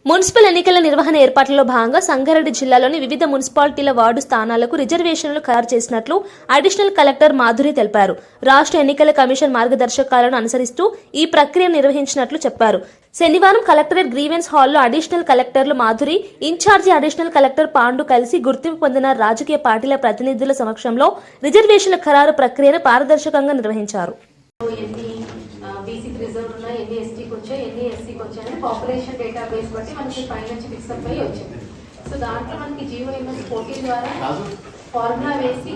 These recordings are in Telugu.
మున్సిపల్ ఎన్నికల నిర్వహణ ఏర్పాట్లలో భాగంగా సంగారెడ్డి జిల్లాలోని వివిధ మున్సిపాలిటీల వార్డు స్థానాలకు రిజర్వేషన్లు ఖరారు చేసినట్లు అడిషనల్ కలెక్టర్ మాధురి తెలిపారు. రాష్ట్ర ఎన్నికల కమిషన్ మార్గదర్శకాలను అనుసరిస్తూ ఈ ప్రక్రియ నిర్వహించినట్లు చెప్పారు. శనివారం కలెక్టరేట్ గ్రీవెన్స్ హాల్లో అడిషనల్ కలెక్టర్లు Madhuri, incharge additional collector Pandu కలిసి గుర్తింపు పొందిన రాజకీయ పార్టీల ప్రతినిధుల సమక్షంలో రిజర్వేషన్ల ఖరారు ప్రక్రియను పారదర్శకంగా నిర్వహించారు. బీసీకి రిజర్వ్ ఉన్నాయి, ఎన్ని ఎస్టీకి వచ్చాయి, ఎన్ని ఎస్సీకి వచ్చాయని పాపులేషన్ డేటాబేస్ బట్టి మనకి పైన నుంచి ఫిక్సప్ అయ్యి వచ్చింది. సో దాంట్లో మనకి జీవోఎంఎస్ పోటీ ద్వారా ఫార్ములా వేసి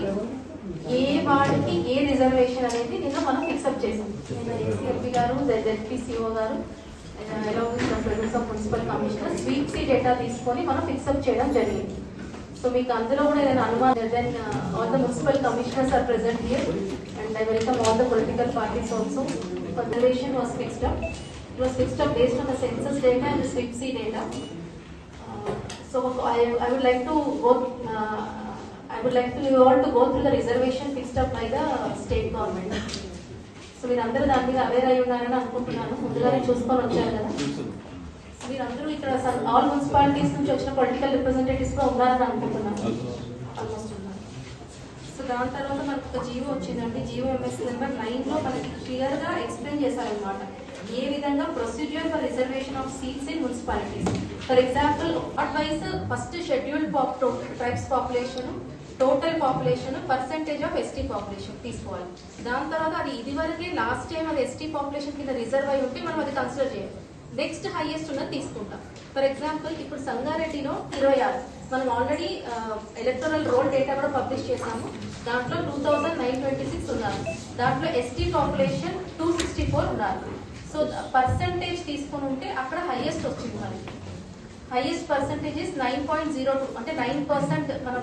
ఏ వార్డుకి ఏ రిజర్వేషన్ అనేది నిన్న మనం ఫిక్సప్ చేసాం. నిన్న ఏసీఎంపీ గారు, జెడ్పీసీఓ గారు, municipal commissioner sweep C data తీసుకొని మనం ఫిక్సప్ చేయడం జరిగింది. సో మీకు అందులో కూడా ఏదైనా అనుమానం, then all the municipal commissioners are present here and I welcome all the political parties also. Conservation was fixed up. It was fixed up based on the census data and the SWIP-C data. So I would like to go. I would like to you all to go through the reservation fixed up by the state government. So మీరందరూ దాని మీద అవేర్ అయి ఉన్నారని అనుకుంటున్నాను. ముందుగానే చూసుకొని వచ్చారు కదా. సో మీరందరూ ఇక్కడ ఆల్ మున్సిపాలిటీస్ నుంచి వచ్చిన పొలిటికల్ రిప్రజెంటేటివ్స్ కూడా ఉన్నారని అనుకుంటున్నాను. ఆల్మోస్ట్ ఉన్నారు. సో దాని తర్వాత మనకు ఒక జీవో వచ్చిందండి. జీవోఎంఎస్ నెంబర్ 9 లో మనకి క్లియర్ గా ఎక్స్ప్లెయిన్ చేశారనమాట ఏ విధంగా procedure for reservation of seats in municipalities. For example ward wise first scheduled tribes population, total population, percentage of ST population తీసుకోవాలి. దాని తర్వాత అది ఇదివరకే లాస్ట్ టైం అది ఎస్టీ పాపులేషన్ కింద రిజర్వ్ అయి ఉంటే మనం అది కన్సిడర్ చేయాలి. నెక్స్ట్ హైయెస్ట్ ఉన్నది తీసుకుంటాం. ఫర్ ఎగ్జాంపుల్ ఇప్పుడు సంగారెడ్డిలో 26 మనం ఆల్రెడీ ఎలక్టరల్ రోల్ డేటా కూడా పబ్లిష్ చేసాము. దాంట్లో 2926 ఉన్నారు. దాంట్లో ఎస్టీ పాపులేషన్ 264 ఉన్నారు. సో పర్సంటేజ్ తీసుకుని ఉంటే అక్కడ హైయెస్ట్ వచ్చింది మనకి. హైయెస్ట్ పర్సంటేజ్ 9.02 అంటే 9% మనం